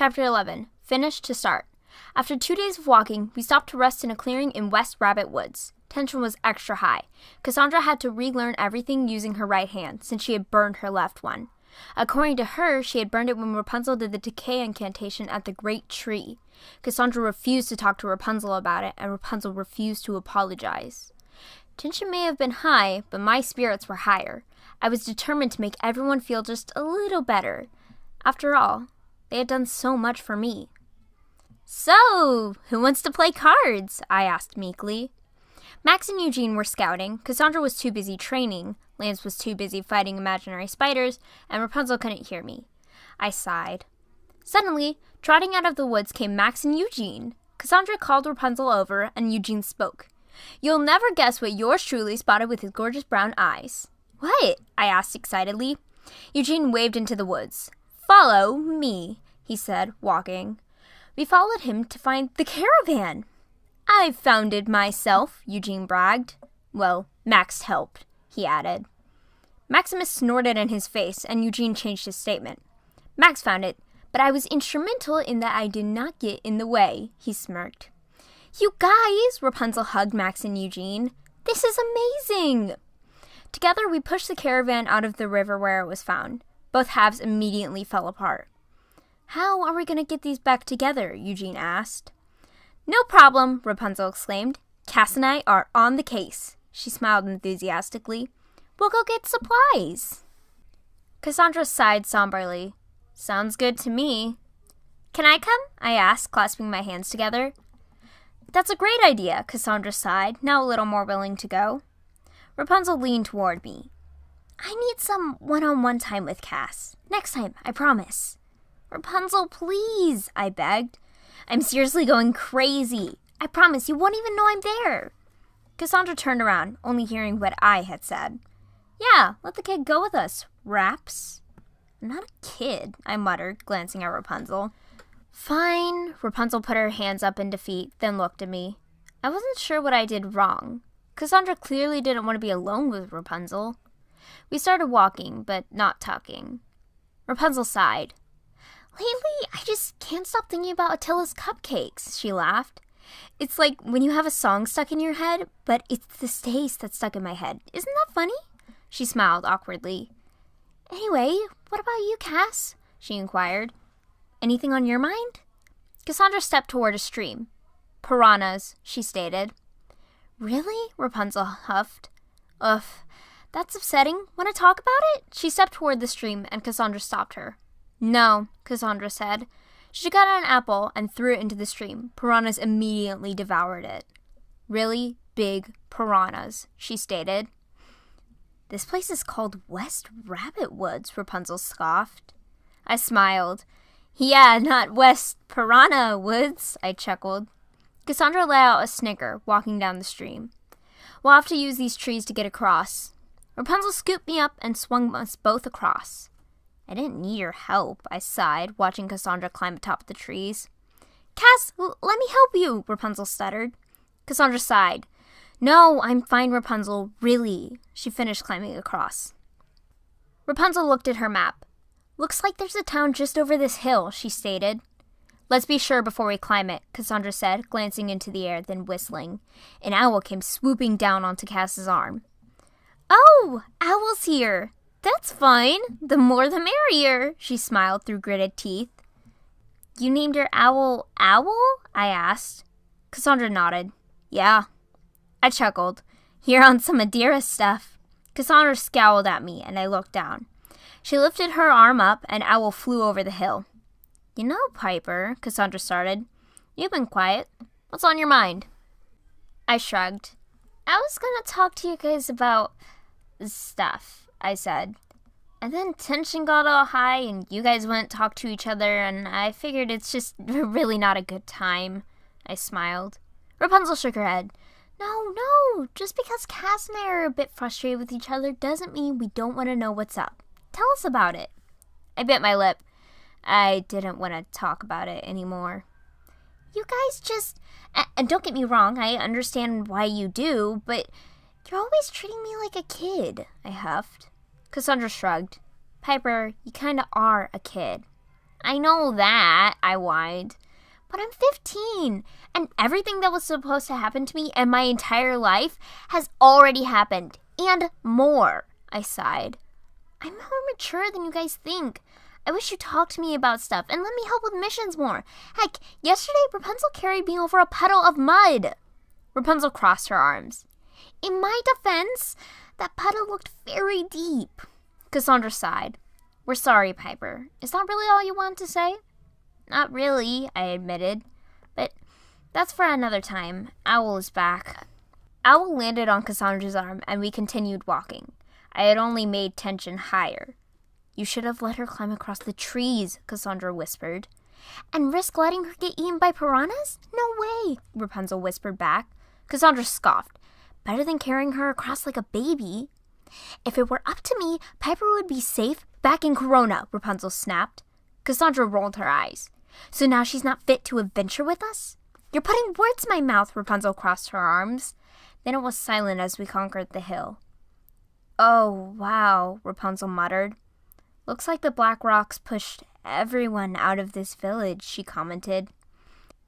Chapter 11. Finish to start. After 2 days of walking, we stopped to rest in a clearing in West Rabbit Woods. Tension was extra high. Cassandra had to relearn everything using her right hand, since she had burned her left one. According to her, she had burned it when Rapunzel did the decay incantation at the great tree. Cassandra refused to talk to Rapunzel about it, and Rapunzel refused to apologize. Tension may have been high, but my spirits were higher. I was determined to make everyone feel just a little better. After all, they had done so much for me. "So, who wants to play cards?" I asked meekly. Max and Eugene were scouting, Cassandra was too busy training, Lance was too busy fighting imaginary spiders, and Rapunzel couldn't hear me. I sighed. Suddenly, trotting out of the woods came Max and Eugene. Cassandra called Rapunzel over, and Eugene spoke. "You'll never guess what yours truly spotted with his gorgeous brown eyes." "What?" I asked excitedly. Eugene waved into the woods. "Follow me," he said, walking. We followed him to find the caravan. "I've found it myself," Eugene bragged. "Well, Max helped," he added. Maximus snorted in his face, and Eugene changed his statement. "Max found it, but I was instrumental in that I did not get in the way," he smirked. "You guys," Rapunzel hugged Max and Eugene. "This is amazing!" Together, we pushed the caravan out of the river where it was found. Both halves immediately fell apart. "How are we going to get these back together?" Eugene asked. "No problem," Rapunzel exclaimed. "Cass and I are on the case." She smiled enthusiastically. "We'll go get supplies." Cassandra sighed somberly. "Sounds good to me." "Can I come?" I asked, clasping my hands together. "That's a great idea," Cassandra sighed, now a little more willing to go. Rapunzel leaned toward me. "I need some one-on-one time with Cass. Next time, I promise." "Rapunzel, please," I begged. "I'm seriously going crazy. I promise you won't even know I'm there." Cassandra turned around, only hearing what I had said. "Yeah, let the kid go with us, Raps." "I'm not a kid," I muttered, glancing at Rapunzel. "Fine." Rapunzel put her hands up in defeat, then looked at me. I wasn't sure what I did wrong. Cassandra clearly didn't want to be alone with Rapunzel. We started walking, but not talking. Rapunzel sighed. "Lately, I just can't stop thinking about Attila's cupcakes," she laughed. "It's like when you have a song stuck in your head, but it's the taste that's stuck in my head. Isn't that funny?" She smiled awkwardly. "Anyway, what about you, Cass?" she inquired. "Anything on your mind?" Cassandra stepped toward a stream. "Piranhas," she stated. "Really?" Rapunzel huffed. "Ugh, that's upsetting. Want to talk about it?" She stepped toward the stream, and Cassandra stopped her. "No," Cassandra said. She got an apple and threw it into the stream. Piranhas immediately devoured it. "Really big piranhas," she stated. "This place is called West Rabbit Woods," Rapunzel scoffed. I smiled. "Yeah, not West Piranha Woods," I chuckled. Cassandra let out a snicker, walking down the stream. "We'll have to use these trees to get across." Rapunzel scooped me up and swung us both across. "I didn't need your help," I sighed, watching Cassandra climb atop the trees. "Cass, let me help you," Rapunzel stuttered. Cassandra sighed. "No, I'm fine, Rapunzel, really." She finished climbing across. Rapunzel looked at her map. "Looks like there's a town just over this hill," she stated. "Let's be sure before we climb it," Cassandra said, glancing into the air, then whistling. An owl came swooping down onto Cass's arm. "Oh, Owl's here. That's fine. The more the merrier," she smiled through gritted teeth. "You named your owl Owl?" I asked. Cassandra nodded. "Yeah." I chuckled. "You're on some Adira stuff." Cassandra scowled at me, and I looked down. She lifted her arm up, and Owl flew over the hill. "You know, Piper," Cassandra started, "you've been quiet. What's on your mind?" I shrugged. "I was gonna talk to you guys about stuff," I said. "And then tension got all high, and you guys wouldn't talk to each other, and I figured it's just really not a good time." I smiled. Rapunzel shook her head. No, just because Cass and I are a bit frustrated with each other doesn't mean we don't want to know what's up. Tell us about it." I bit my lip. I didn't want to talk about it anymore. "You guys just... And don't get me wrong, I understand why you do, but you're always treating me like a kid," I huffed. Cassandra shrugged. "Piper, you kinda are a kid." I know that, I whined. But I'm 15, and everything that was supposed to happen to me in my entire life has already happened, and more, I sighed. I'm more mature than you guys think. I wish you talked to me about stuff and let me help with missions more. Heck, yesterday Rapunzel carried me over a puddle of mud. Rapunzel crossed her arms. In my defense, that puddle looked very deep. Cassandra sighed. We're sorry, Piper. Is that really all you wanted to say? Not really, I admitted. But that's for another time. Owl is back. Owl landed on Cassandra's arm and we continued walking. I had only made tension higher. You should have let her climb across the trees, Cassandra whispered. And risk letting her get eaten by piranhas? No way, Rapunzel whispered back. Cassandra scoffed. Better than carrying her across like a baby. If it were up to me, Piper would be safe back in Corona, Rapunzel snapped. Cassandra rolled her eyes. So now she's not fit to adventure with us? You're putting words in my mouth, Rapunzel crossed her arms. Then it was silent as we conquered the hill. Oh, wow, Rapunzel muttered. Looks like the black rocks pushed everyone out of this village, she commented.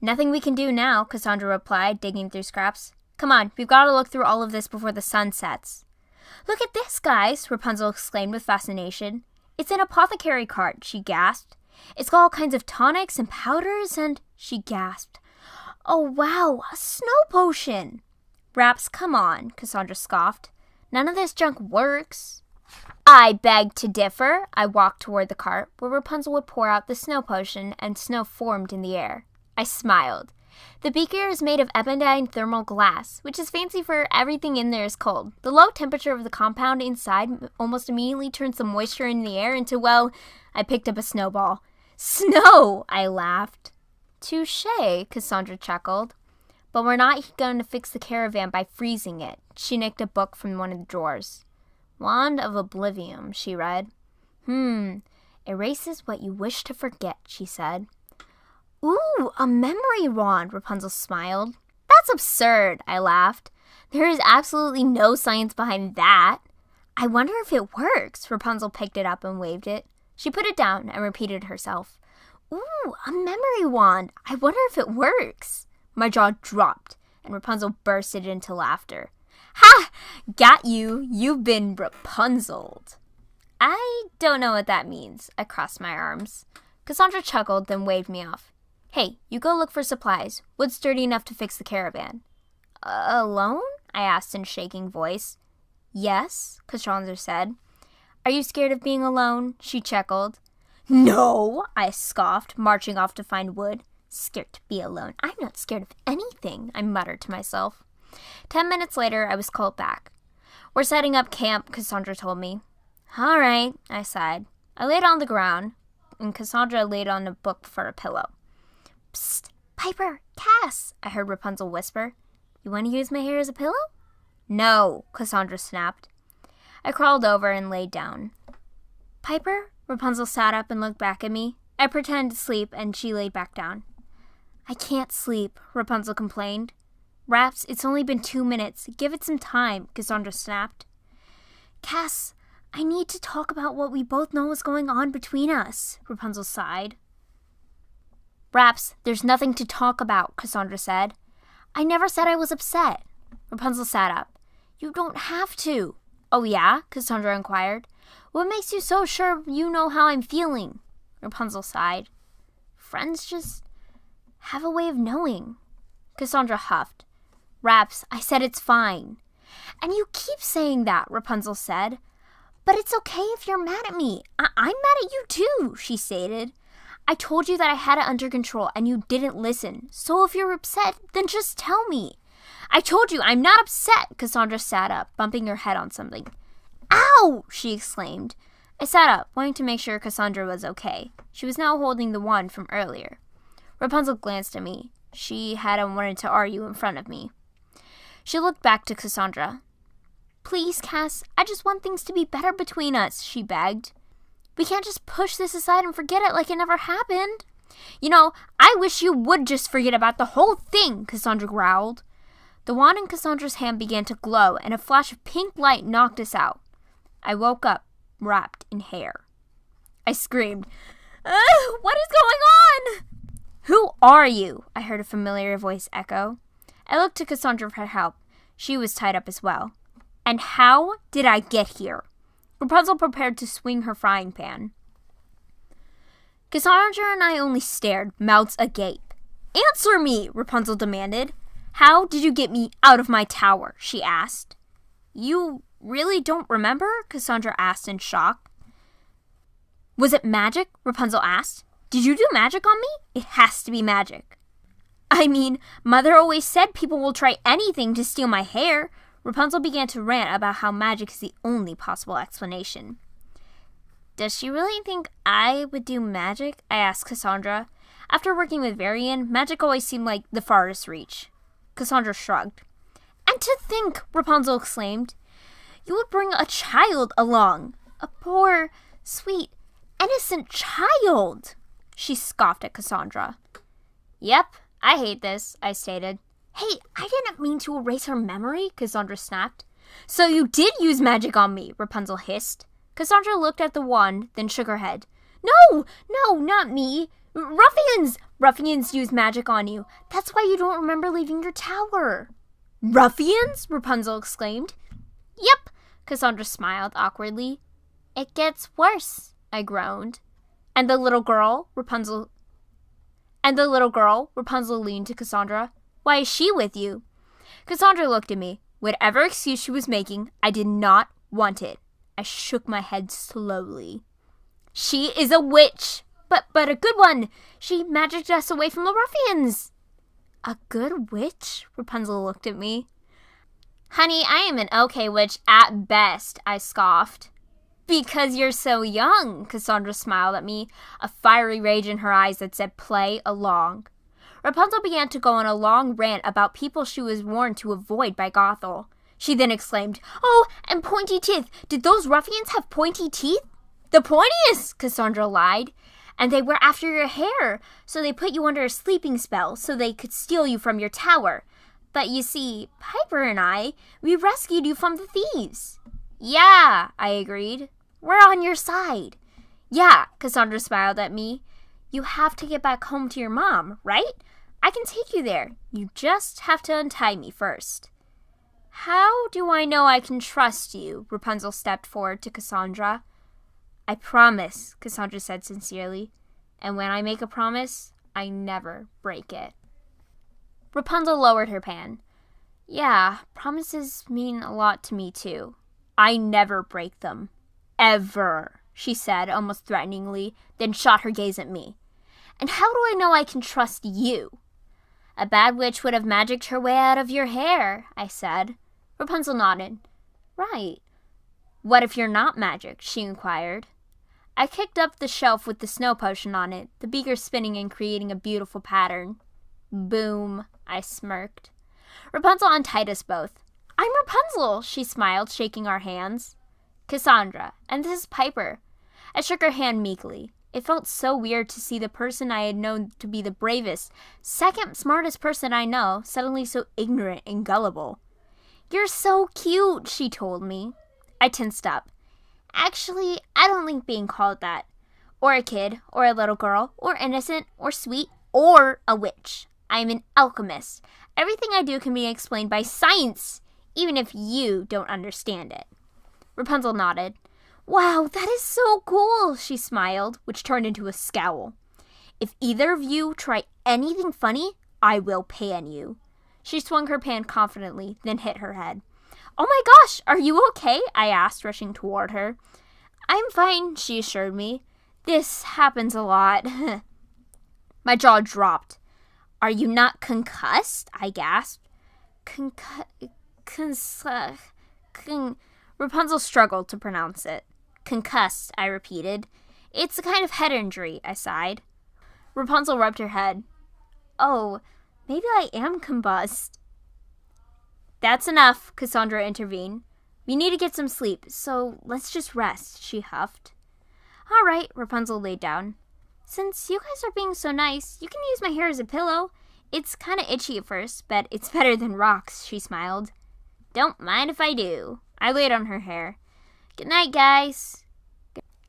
Nothing we can do now, Cassandra replied, digging through scraps. Come on, we've got to look through all of this before the sun sets. Look at this, guys, Rapunzel exclaimed with fascination. It's an apothecary cart, she gasped. It's got all kinds of tonics and powders and... She gasped. Oh, wow, a snow potion! Raps, come on, Cassandra scoffed. None of this junk works. I beg to differ. I walked toward the cart, where Rapunzel would pour out the snow potion, and snow formed in the air. I smiled. The beaker is made of ebonite thermal glass, which is fancy for everything in there is cold. The low temperature of the compound inside almost immediately turns the moisture in the air into, well, I picked up a snowball. Snow! I laughed. Touché, Cassandra chuckled. But we're not going to fix the caravan by freezing it. She nicked a book from one of the drawers. Wand of Oblivion, she read. Erases what you wish to forget, she said. Ooh, a memory wand, Rapunzel smiled. That's absurd, I laughed. There is absolutely no science behind that. I wonder if it works. Rapunzel picked it up and waved it. She put it down and repeated herself. Ooh, a memory wand. I wonder if it works. My jaw dropped, and Rapunzel bursted into laughter. Ha! Got you. You've been Rapunzelled. I don't know what that means. I crossed my arms. Cassandra chuckled, then waved me off. Hey, you go look for supplies. Wood sturdy enough to fix the caravan. Alone? I asked in a shaking voice. Yes, Cassandra said. Are you scared of being alone? She chuckled. No, I scoffed, marching off to find wood. Scared to be alone. I'm not scared of anything, I muttered to myself. 10 minutes later, I was called back. We're setting up camp, Cassandra told me. All right, I sighed. I laid on the ground, and Cassandra laid on a book for a pillow. Psst, Piper, Cass, I heard Rapunzel whisper. You want to use my hair as a pillow? No, Cassandra snapped. I crawled over and laid down. Piper? Rapunzel sat up and looked back at me. I pretended to sleep, and she laid back down. I can't sleep, Rapunzel complained. Raps, it's only been 2 minutes. Give it some time, Cassandra snapped. Cass, I need to talk about what we both know is going on between us, Rapunzel sighed. Raps, there's nothing to talk about, Cassandra said. I never said I was upset. Rapunzel sat up. You don't have to. Oh yeah? Cassandra inquired. What makes you so sure you know how I'm feeling? Rapunzel sighed. Friends just have a way of knowing. Cassandra huffed. Raps, I said it's fine. And you keep saying that, Rapunzel said. But it's okay if you're mad at me. I'm mad at you too, she stated. I told you that I had it under control and you didn't listen. So if you're upset, then just tell me. I told you I'm not upset, Cassandra sat up, bumping her head on something. Ow! She exclaimed. I sat up, wanting to make sure Cassandra was okay. She was now holding the wand from earlier. Rapunzel glanced at me. She hadn't wanted to argue in front of me. She looked back to Cassandra. Please, Cass, I just want things to be better between us, she begged. We can't just push this aside and forget it like it never happened. You know, I wish you would just forget about the whole thing, Cassandra growled. The wand in Cassandra's hand began to glow, and a flash of pink light knocked us out. I woke up, wrapped in hair. I screamed, What is going on? Who are you? I heard a familiar voice echo. I looked to Cassandra for help. She was tied up as well. And how did I get here? Rapunzel prepared to swing her frying pan. Cassandra and I only stared, mouths agape. Answer me, Rapunzel demanded. How did you get me out of my tower? She asked. You really don't remember? Cassandra asked in shock. Was it magic? Rapunzel asked. Did you do magic on me? It has to be magic. I mean, Mother always said people will try anything to steal my hair. Rapunzel began to rant about how magic is the only possible explanation. Does she really think I would do magic? I asked Cassandra. After working with Varian, magic always seemed like the farthest reach. Cassandra shrugged. And to think, Rapunzel exclaimed, you would bring a child along. A poor, sweet, innocent child. She scoffed at Cassandra. Yep, I hate this, I stated. Hey, I didn't mean to erase her memory, Cassandra snapped. So you did use magic on me, Rapunzel hissed. Cassandra looked at the wand, then shook her head. No, not me. Ruffians! Ruffians use magic on you. That's why you don't remember leaving your tower. Ruffians? Rapunzel exclaimed. Yep, Cassandra smiled awkwardly. It gets worse, I groaned. And the little girl, Rapunzel leaned to Cassandra. Why is she with you? Cassandra looked at me. Whatever excuse she was making, I did not want it. I shook my head slowly. She is a witch, but a good one. She magicked us away from the ruffians. A good witch? Rapunzel looked at me. Honey, I am an okay witch at best, I scoffed. Because you're so young, Cassandra smiled at me, a fiery rage in her eyes that said play along. Rapunzel began to go on a long rant about people she was warned to avoid by Gothel. She then exclaimed, Oh, and pointy teeth! Did those ruffians have pointy teeth? The pointiest, Cassandra lied. And they were after your hair, so they put you under a sleeping spell so they could steal you from your tower. But you see, Piper and I, we rescued you from the thieves. Yeah, I agreed. We're on your side. Yeah, Cassandra smiled at me. You have to get back home to your mom, right? I can take you there. You just have to untie me first. How do I know I can trust you? Rapunzel stepped forward to Cassandra. I promise, Cassandra said sincerely. And when I make a promise, I never break it. Rapunzel lowered her pan. Yeah, promises mean a lot to me too. I never break them. Ever, she said almost threateningly, then shot her gaze at me. And how do I know I can trust you? A bad witch would have magicked her way out of your hair, I said. Rapunzel nodded. Right. What if you're not magic? She inquired. I kicked up the shelf with the snow potion on it, the beaker spinning and creating a beautiful pattern. Boom, I smirked. Rapunzel untied us both. I'm Rapunzel, she smiled, shaking our hands. Cassandra, and this is Piper. I shook her hand meekly. It felt so weird to see the person I had known to be the bravest, second smartest person I know, suddenly so ignorant and gullible. You're so cute, she told me. I tensed up. Actually, I don't like being called that. Or a kid, or a little girl, or innocent, or sweet, or a witch. I am an alchemist. Everything I do can be explained by science, even if you don't understand it. Rapunzel nodded. Wow, that is so cool, she smiled, which turned into a scowl. If either of you try anything funny, I will pan you. She swung her pan confidently, then hit her head. Oh my gosh, are you okay? I asked, rushing toward her. I'm fine, she assured me. This happens a lot. My jaw dropped. Are you not concussed? I gasped. Rapunzel struggled to pronounce it. Concussed, I repeated. It's a kind of head injury, I sighed. Rapunzel rubbed her head. Oh, maybe I am combust. That's enough, Cassandra intervened. We need to get some sleep, so let's just rest, she huffed. All right, Rapunzel laid down. Since you guys are being so nice, you can use my hair as a pillow. It's kind of itchy at first, but it's better than rocks, she smiled. Don't mind if I do. I laid on her hair. Good night, guys.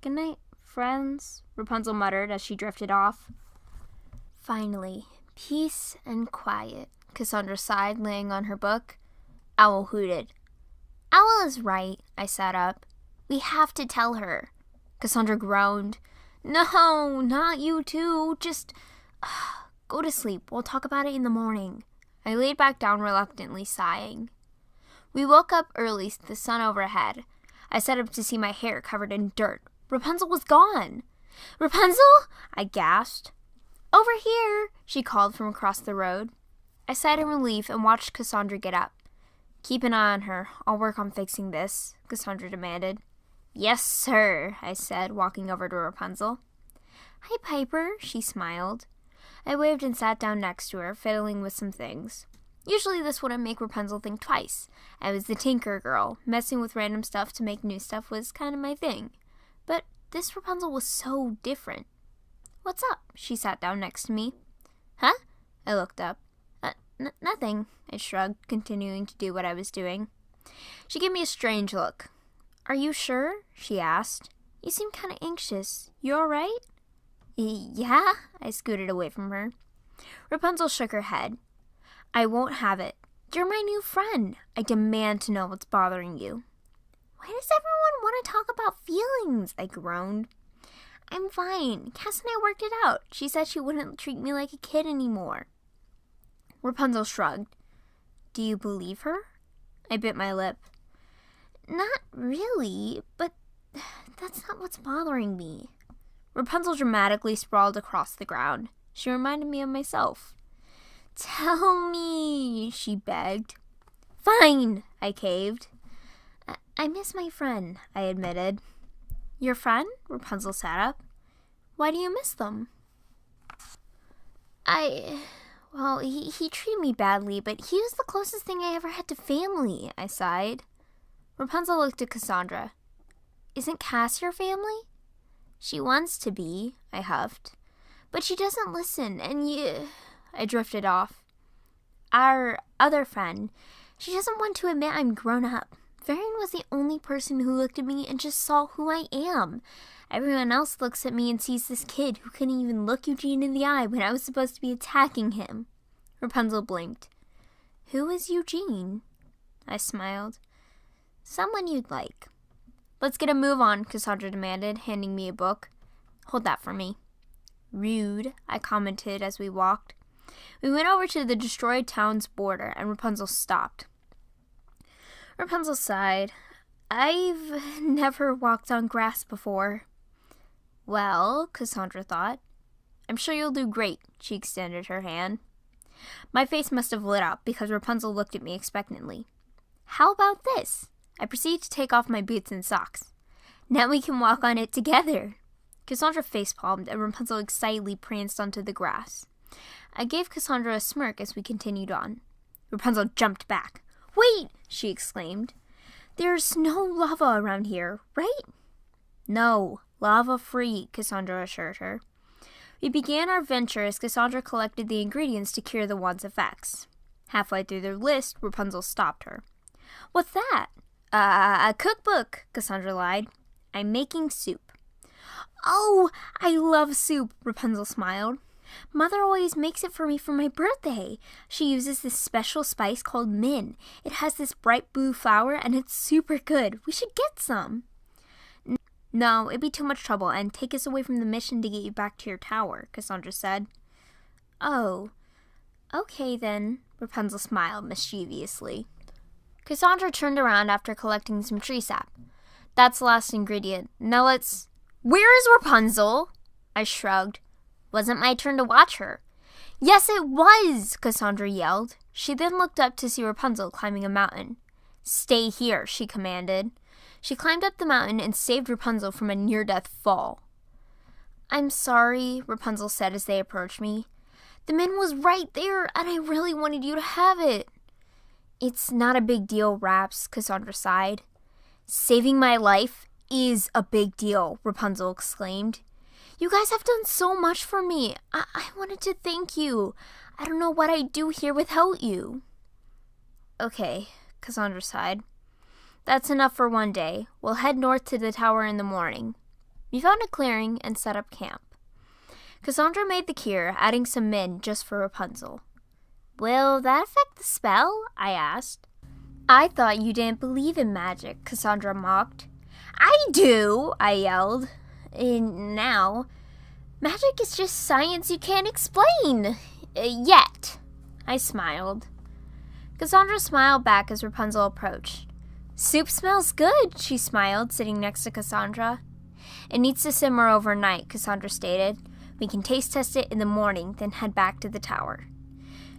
Good night, friends," Rapunzel muttered as she drifted off. "Finally, peace and quiet," Cassandra sighed, laying on her book. Owl hooted. "Owl is right," I sat up. "We have to tell her." Cassandra groaned. "No, not you too. Just go to sleep. We'll talk about it in the morning." I laid back down reluctantly, sighing. We woke up early, the sun overhead. I sat up to see my hair covered in dirt. Rapunzel was gone. "Rapunzel?" I gasped. "Over here," she called from across the road. I sighed in relief and watched Cassandra get up. "Keep an eye on her. I'll work on fixing this," Cassandra demanded. "Yes, sir," I said, walking over to Rapunzel. "Hi, Piper," she smiled. I waved and sat down next to her, fiddling with some things. Usually this wouldn't make Rapunzel think twice. I was the tinker girl. Messing with random stuff to make new stuff was kind of my thing. But this Rapunzel was so different. "What's up?" She sat down next to me. "Huh?" I looked up. Nothing," I shrugged, continuing to do what I was doing. She gave me a strange look. "Are you sure?" she asked. "You seem kind of anxious. You all right?" "Yeah," I scooted away from her. Rapunzel shook her head. "I won't have it. You're my new friend. I demand to know what's bothering you." "Why does everyone want to talk about feelings?" I groaned. "I'm fine. Cass and I worked it out. She said she wouldn't treat me like a kid anymore." Rapunzel shrugged. "Do you believe her?" I bit my lip. "Not really, but that's not what's bothering me." Rapunzel dramatically sprawled across the ground. She reminded me of myself. "Tell me," she begged. "Fine," I caved. I miss my friend," I admitted. "Your friend?" Rapunzel sat up. "Why do you miss them?" Well, he treated me badly, but he was the closest thing I ever had to family," I sighed. Rapunzel looked at Cassandra. "Isn't Cass your family?" "She wants to be," I huffed. "But she doesn't listen, and I drifted off. "Our other friend, she doesn't want to admit I'm grown up. Varian was the only person who looked at me and just saw who I am. Everyone else looks at me and sees this kid who couldn't even look Eugene in the eye when I was supposed to be attacking him." Rapunzel blinked. "Who is Eugene?" I smiled. "Someone you'd like." "Let's get a move on," Cassandra demanded, handing me a book. "Hold that for me." "Rude," I commented as we walked. We went over to the destroyed town's border, and Rapunzel stopped. Rapunzel sighed. "I've never walked on grass before." "Well," Cassandra thought. "I'm sure you'll do great." She extended her hand. My face must have lit up because Rapunzel looked at me expectantly. "How about this?" I proceeded to take off my boots and socks. "Now we can walk on it together." Cassandra facepalmed, and Rapunzel excitedly pranced onto the grass. I gave Cassandra a smirk as we continued on. Rapunzel jumped back. "Wait!" she exclaimed. "There's no lava around here, right?" "No, lava-free," Cassandra assured her. We began our venture as Cassandra collected the ingredients to cure the wand's effects. Halfway through their list, Rapunzel stopped her. "What's that?" A cookbook," Cassandra lied. "I'm making soup." "Oh, I love soup," Rapunzel smiled. "Mother always makes it for me for my birthday. She uses this special spice called min. It has this bright blue flower, and it's super good. We should get some." "No, it'd be too much trouble and take us away from the mission to get you back to your tower," Cassandra said. "Oh, okay then," Rapunzel smiled mischievously. Cassandra turned around after collecting some tree sap. "That's the last ingredient. Now let's—" "Where is Rapunzel?" I shrugged. "Wasn't my turn to watch her." "Yes, it was!" Cassandra yelled. She then looked up to see Rapunzel climbing a mountain. "Stay here," she commanded. She climbed up the mountain and saved Rapunzel from a near-death fall. "I'm sorry," Rapunzel said as they approached me. "The min was right there, and I really wanted you to have it." "It's not a big deal, Raps," Cassandra sighed. "Saving my life is a big deal," Rapunzel exclaimed. "You guys have done so much for me. I wanted to thank you. I don't know what I'd do here without you." "Okay," Cassandra sighed. "That's enough for one day. We'll head north to the tower in the morning." We found a clearing and set up camp. Cassandra made the cure, adding some mint just for Rapunzel. Will that affect the spell? I asked. I thought you didn't believe in magic, Cassandra mocked. I do, I yelled. Now, magic is just science you can't explain. Yet. I smiled. Cassandra smiled back as Rapunzel approached. Soup smells good, she smiled, sitting next to Cassandra. It needs to simmer overnight, Cassandra stated. We can taste test it in the morning, then head back to the tower.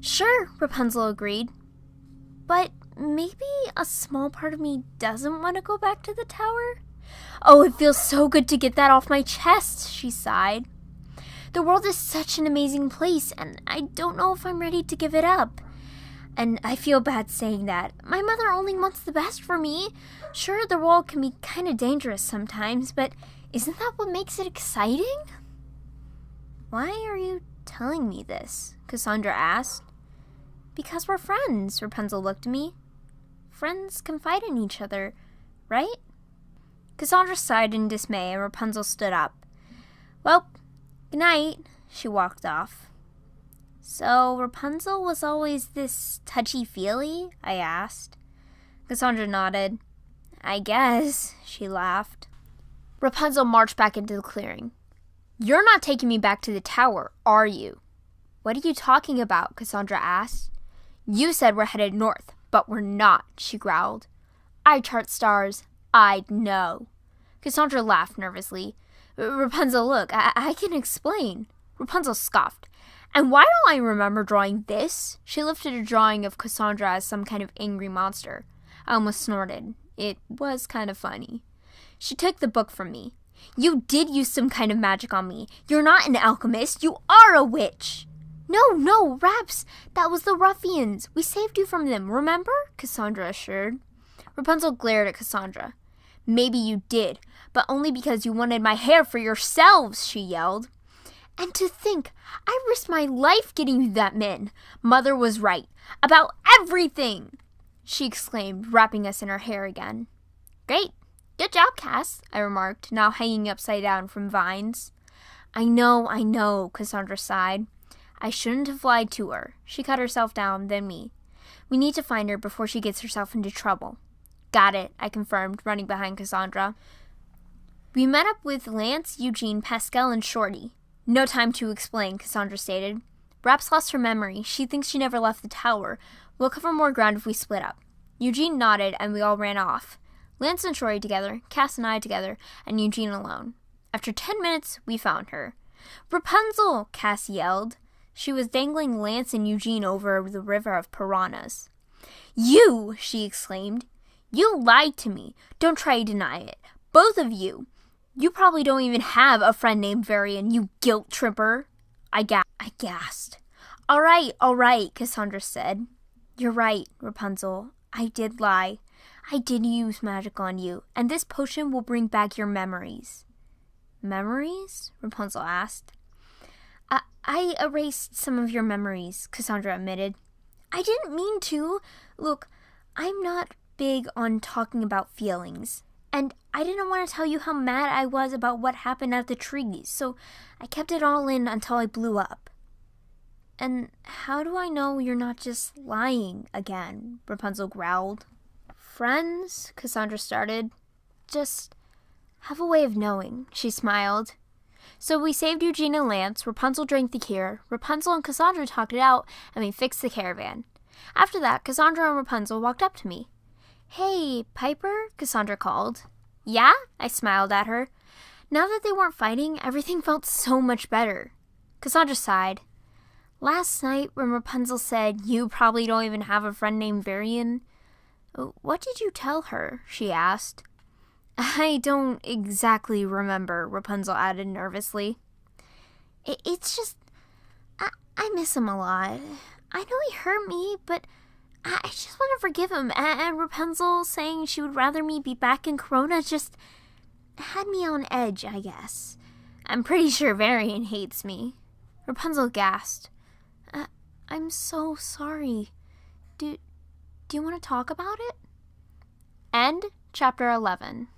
Sure, Rapunzel agreed. But maybe a small part of me doesn't want to go back to the tower? Oh, it feels so good to get that off my chest, she sighed. The world is such an amazing place, and I don't know if I'm ready to give it up. And I feel bad saying that. My mother only wants the best for me. Sure, the world can be kind of dangerous sometimes, but isn't that what makes it exciting? Why are you telling me this? Cassandra asked. Because we're friends, Rapunzel looked at me. Friends confide in each other, right? Cassandra sighed in dismay, and Rapunzel stood up. Well, good night. She walked off. So Rapunzel was always this touchy-feely? I asked. Cassandra nodded. I guess, she laughed. Rapunzel marched back into the clearing. You're not taking me back to the tower, are you? What are you talking about? Cassandra asked. You said we're headed north, but we're not, she growled. I chart stars. I'd know. Cassandra laughed nervously. Rapunzel, look, I can explain. Rapunzel scoffed. And why don't I remember drawing this? She lifted a drawing of Cassandra as some kind of angry monster. I almost snorted. It was kind of funny. She took the book from me. You did use some kind of magic on me. You're not an alchemist. You are a witch. No, Raps. That was the ruffians. We saved you from them, remember? Cassandra assured. Rapunzel glared at Cassandra. Maybe you did, but only because you wanted my hair for yourselves, she yelled. And to think, I risked my life getting you that mint. Mother was right. About everything, she exclaimed, wrapping us in her hair again. Great. Good job, Cass, I remarked, now hanging upside down from vines. I know, Cassandra sighed. I shouldn't have lied to her. She cut herself down, then me. We need to find her before she gets herself into trouble. Got it, I confirmed, running behind Cassandra. We met up with Lance, Eugene, Pascal, and Shorty. No time to explain, Cassandra stated. Raps lost her memory. She thinks she never left the tower. We'll cover more ground if we split up. Eugene nodded, and we all ran off. Lance and Shorty together, Cass and I together, and Eugene alone. After 10 minutes, we found her. Rapunzel, Cass yelled. She was dangling Lance and Eugene over the river of piranhas. You, she exclaimed. You lied to me. Don't try to deny it. Both of you. You probably don't even have a friend named Varian, you guilt tripper. I gasped. All right, Cassandra said. You're right, Rapunzel. I did lie. I did use magic on you, and this potion will bring back your memories. Memories? Rapunzel asked. I erased some of your memories, Cassandra admitted. I didn't mean to. Look, I'm not big on talking about feelings. And I didn't want to tell you how mad I was about what happened at the trees, so I kept it all in until I blew up. And how do I know you're not just lying again? Rapunzel growled. Friends, Cassandra started. Just have a way of knowing, she smiled. So we saved Eugene and Lance, Rapunzel drank the cure, Rapunzel and Cassandra talked it out, and we fixed the caravan. After that, Cassandra and Rapunzel walked up to me. Hey, Piper, Cassandra called. Yeah? I smiled at her. Now that they weren't fighting, everything felt so much better. Cassandra sighed. Last night, when Rapunzel said, you probably don't even have a friend named Varian, what did you tell her? She asked. I don't exactly remember, Rapunzel added nervously. It's just, I miss him a lot. I know he hurt me, but I just want to forgive him. And Rapunzel saying she would rather me be back in Corona just had me on edge, I guess. I'm pretty sure Varian hates me. Rapunzel gasped. I'm so sorry. Do you want to talk about it? End chapter 11.